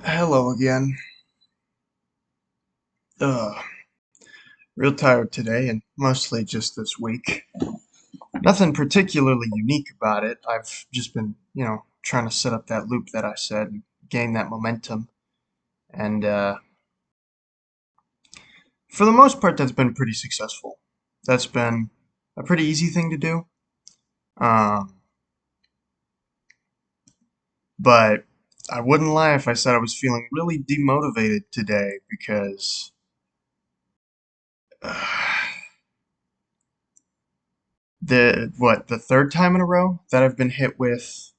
Hello again. Ugh, real tired today, and mostly just this week. Nothing particularly unique about it. I've just been, trying to set up that loop that I said and gain that momentum. And for the most part, that's been pretty successful. That's been a pretty easy thing to do. Um, but I wouldn't lie if I said I was feeling really demotivated today because the third time in a row that I've been hit with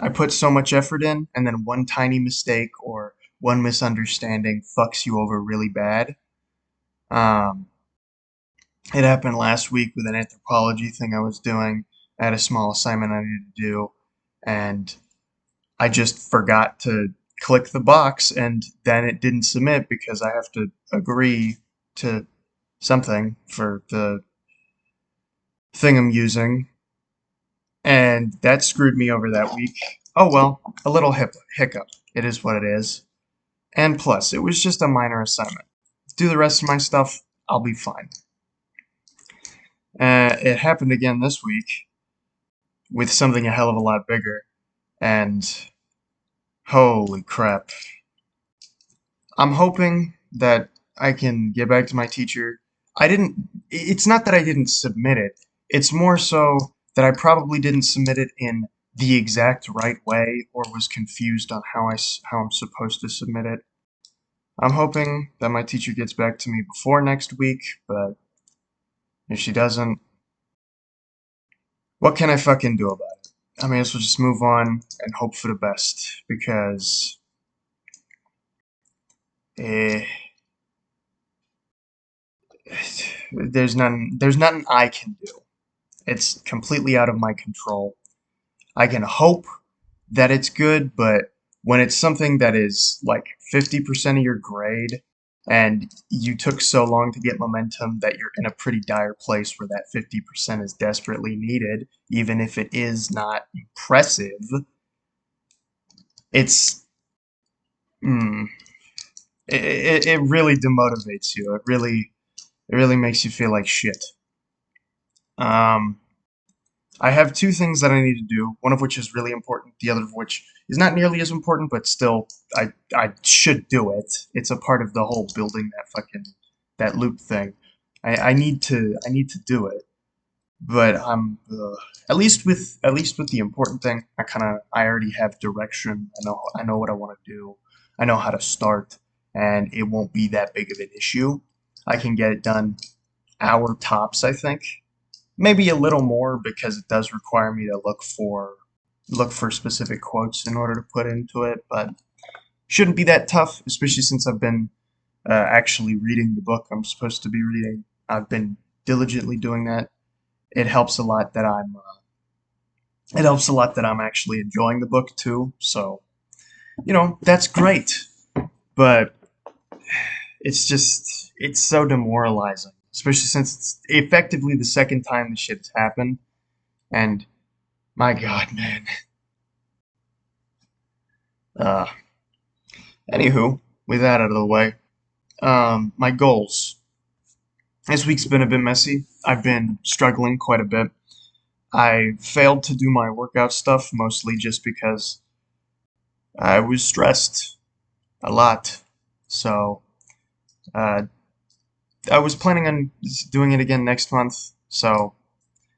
I put so much effort in, and then one tiny mistake or one misunderstanding fucks you over really bad. Um, it happened last week with an anthropology thing I was doing. I had a small assignment I needed to do, and I just forgot to click the box, and then it didn't submit because I have to agree to something for the thing I'm using, and that screwed me over that week. Oh well, a little hiccup. It is what it is. And plus, it was just a minor assignment. Do the rest of my stuff, I'll be fine. It happened again this week with something a hell of a lot bigger, and holy crap. I'm hoping that I can get back to my teacher. It's not that I didn't submit it, it's more so that I probably didn't submit it in the exact right way or was confused on how I'm supposed to submit it. I'm hoping that my teacher gets back to me before next week, but if she doesn't, what can I fucking do about it? I may as well just move on and hope for the best because eh, there's nothing I can do. It's completely out of my control. I can hope that it's good, but when it's something that is like 50% of your grade and you took so long to get momentum that you're in a pretty dire place where that 50% is desperately needed, even if it is not impressive, it's mm, it really demotivates you. It really makes you feel like shit. Um, I have two things that I need to do, one of which is really important, the other of which is not nearly as important, but still, I should do it. It's a part of the whole building that loop thing. I need to do it, but at least with the important thing, I already have direction. I know what I want to do. I know how to start, and it won't be that big of an issue. I can get it done hour tops, I think. Maybe a little more because it does require me to look for specific quotes in order to put into it, but shouldn't be that tough, especially since I've been actually reading the book I'm supposed to be reading. I've been diligently doing that. It helps a lot that I'm actually enjoying the book too. So that's great. But it's so demoralizing, especially since it's effectively the second time this shit has happened. And my God, man. Uh, Anywho, with that out of the way, my goals. This week's been a bit messy. I've been struggling quite a bit. I failed to do my workout stuff mostly just because I was stressed a lot. So, uh, I was planning on doing it again next month. So,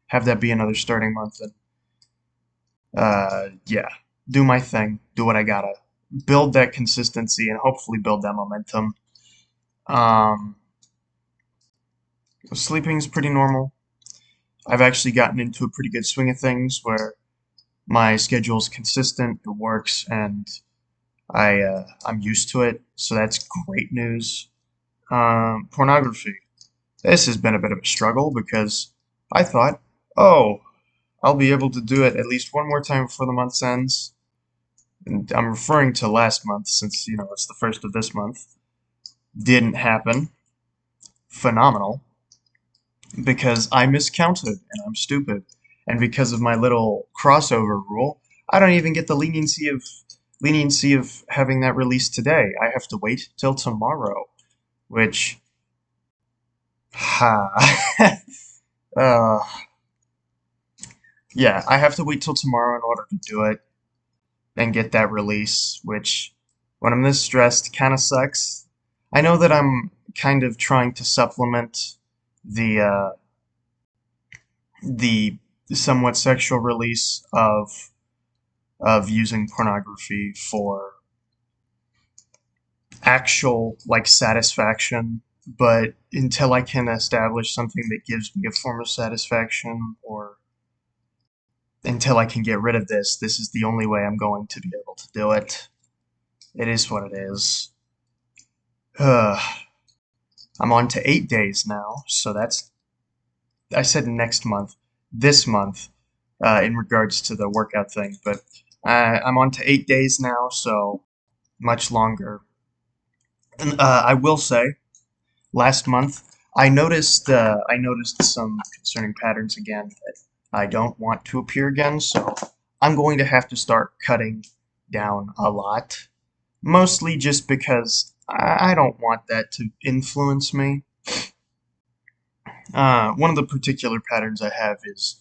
have that be another starting month. And, yeah, do my thing. Do what I gotta. Build that consistency and hopefully build that momentum. Um, Sleeping's pretty normal. I've actually gotten into a pretty good swing of things where my schedule's consistent, it works, and I'm used to it, so that's great news. Pornography. This has been a bit of a struggle because I thought, oh, I'll be able to do it at least one more time before the month ends. And I'm referring to last month since, it's the first of this month. Didn't happen. Phenomenal. Because I miscounted and I'm stupid. And because of my little crossover rule, I don't even get the leniency of leniency of having that released today. I have to wait till tomorrow, which, ha, uh, yeah, I have to wait till tomorrow in order to do it and get that release, which, when I'm this stressed, kind of sucks. I know that I'm kind of trying to supplement the, the somewhat sexual release of using pornography for actual like satisfaction, but until I can establish something that gives me a form of satisfaction, or until I can get rid of this is the only way I'm going to be able to do it. It is what it is. I'm on to 8 days now, so that's, I said next month, this month, in regards to the workout thing, but I'm on to 8 days now, so much longer. And I will say, last month I noticed some concerning patterns again that I don't want to appear again, so I'm going to have to start cutting down a lot. Mostly just because I don't want that to influence me. One of the particular patterns I have is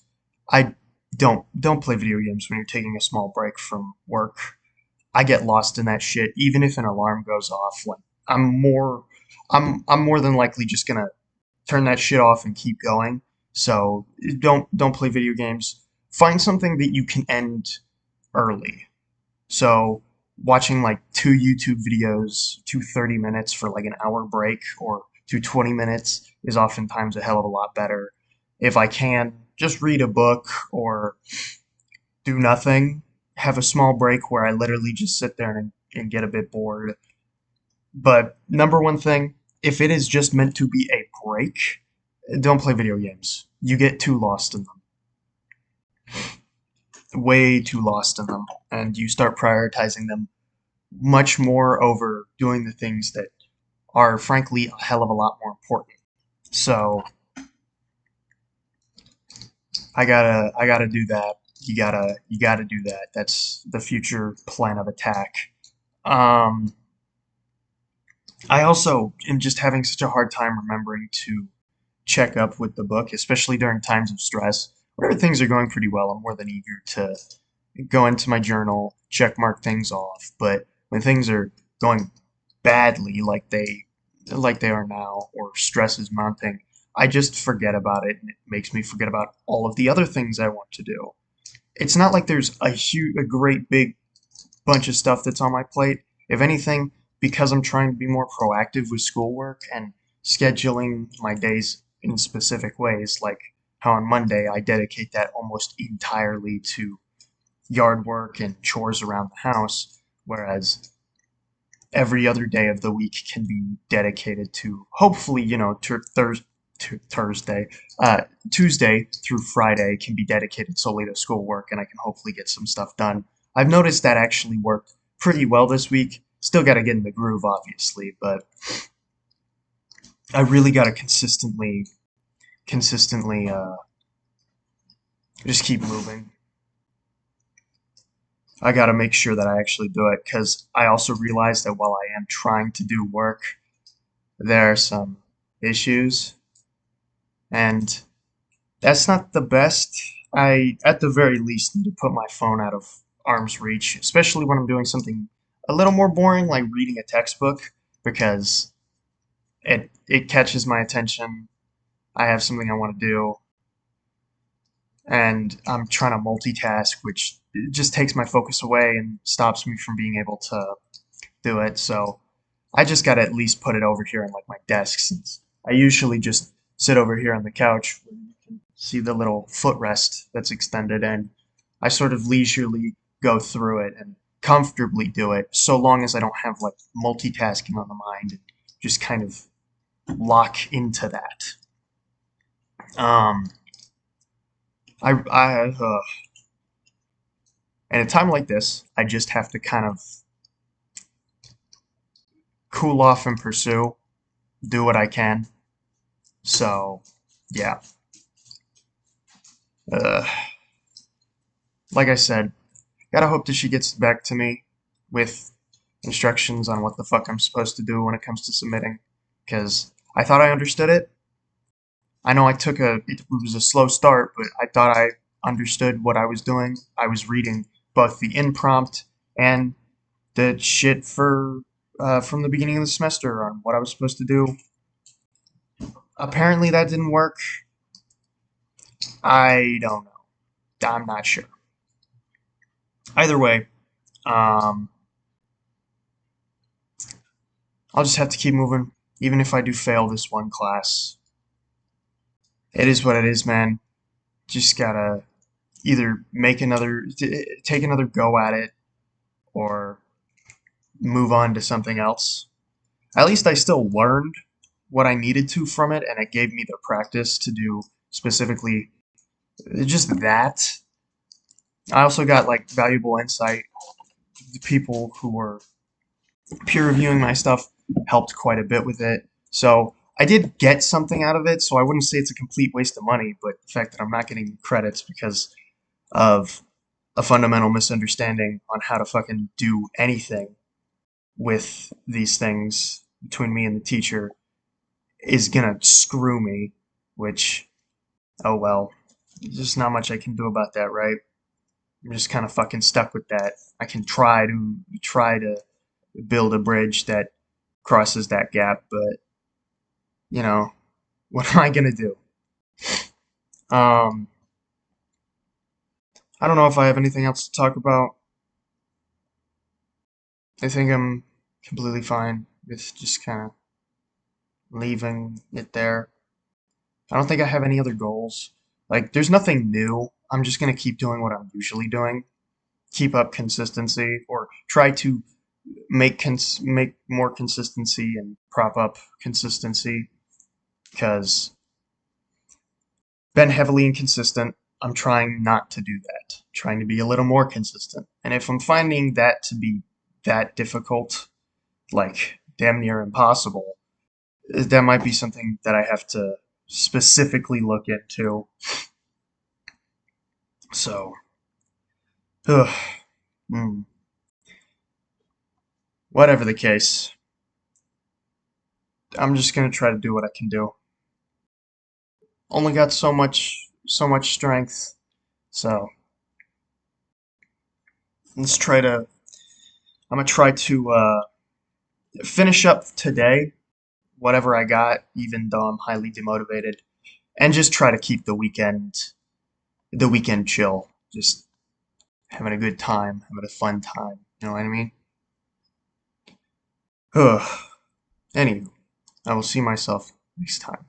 I don't play video games when you're taking a small break from work. I get lost in that shit, even if an alarm goes off. Like I'm more, I'm more than likely just gonna turn that shit off and keep going. So don't play video games. Find something that you can end early. So watching like two YouTube videos, two 30 minutes for like an hour break, or two 20 minutes is oftentimes a hell of a lot better. If I can, just read a book or do nothing, have a small break where I literally just sit there and get a bit bored. But number one thing, if it is just meant to be a break, don't play video games. You get too lost in them. Way too lost in them. And you start prioritizing them much more over doing the things that are frankly a hell of a lot more important. So I gotta do that. You gotta do that. That's the future plan of attack. Um, I also am just having such a hard time remembering to check up with the book, especially during times of stress. Whenever things are going pretty well, I'm more than eager to go into my journal, check mark things off. But when things are going badly, like they are now, or stress is mounting, I just forget about it, and it makes me forget about all of the other things I want to do. It's not like there's a great big bunch of stuff that's on my plate. If anything, because I'm trying to be more proactive with schoolwork and scheduling my days in specific ways, like how on Monday I dedicate that almost entirely to yard work and chores around the house, whereas every other day of the week can be dedicated to, hopefully, Thursday, Tuesday through Friday can be dedicated solely to schoolwork, and I can hopefully get some stuff done. I've noticed that actually worked pretty well this week. Still got to get in the groove, obviously, but I really got to consistently, just keep moving. I got to make sure that I actually do it, because I also realize that while I am trying to do work, there are some issues, and that's not the best. I, at the very least, need to put my phone out of arm's reach, especially when I'm doing something a little more boring, like reading a textbook, because it catches my attention. I have something I want to do, and I'm trying to multitask, which just takes my focus away and stops me from being able to do it. So I just gotta at least put it over here on like my desk, since I usually just sit over here on the couch where you can see the little footrest that's extended, and I sort of leisurely go through it and comfortably do it, so long as I don't have like multitasking on the mind and just kind of lock into that. Um, I at a time like this, I just have to kind of cool off and pursue, do what I can. So, yeah. Uh, like I said, gotta hope that she gets back to me. with instructions on what the fuck I'm supposed to do when it comes to submitting. Because I thought I understood it. I know it was a slow start, but I thought I understood what I was doing. I was reading both the in-prompt and the shit from the beginning of the semester on what I was supposed to do. Apparently that didn't work. I don't know. I'm not sure. Either way, um, I'll just have to keep moving, even if I do fail this one class. It is what it is, man. Just gotta either take another go at it, or move on to something else. At least I still learned what I needed to from it, and it gave me the practice to do specifically just that. I also got like valuable insight. The people who were peer reviewing my stuff helped quite a bit with it. So I did get something out of it, so I wouldn't say it's a complete waste of money, but the fact that I'm not getting credits because of a fundamental misunderstanding on how to fucking do anything with these things between me and the teacher is gonna screw me, which, oh well. There's just not much I can do about that, right? I'm just kind of fucking stuck with that. I can try to build a bridge that crosses that gap, but you know, what am I gonna do? Um, I don't know if I have anything else to talk about. I think I'm completely fine with just kind of leaving it there. I don't think I have any other goals. Like, there's nothing new. I'm just gonna keep doing what I'm usually doing. Keep up consistency, or try to make more consistency and prop up consistency. Because been heavily inconsistent. I'm trying not to do that. I'm trying to be a little more consistent. And if I'm finding that to be that difficult, like damn near impossible, that might be something that I have to specifically look into. So, ugh, mm, whatever the case, I'm just gonna try to do what I can do. Only got so much strength. So let's try to. I'm gonna try to finish up today whatever I got, even though I'm highly demotivated, and just try to keep the weekend chill, just having a good time, having a fun time. You know what I mean? Ugh. Anywho, I will see myself next time.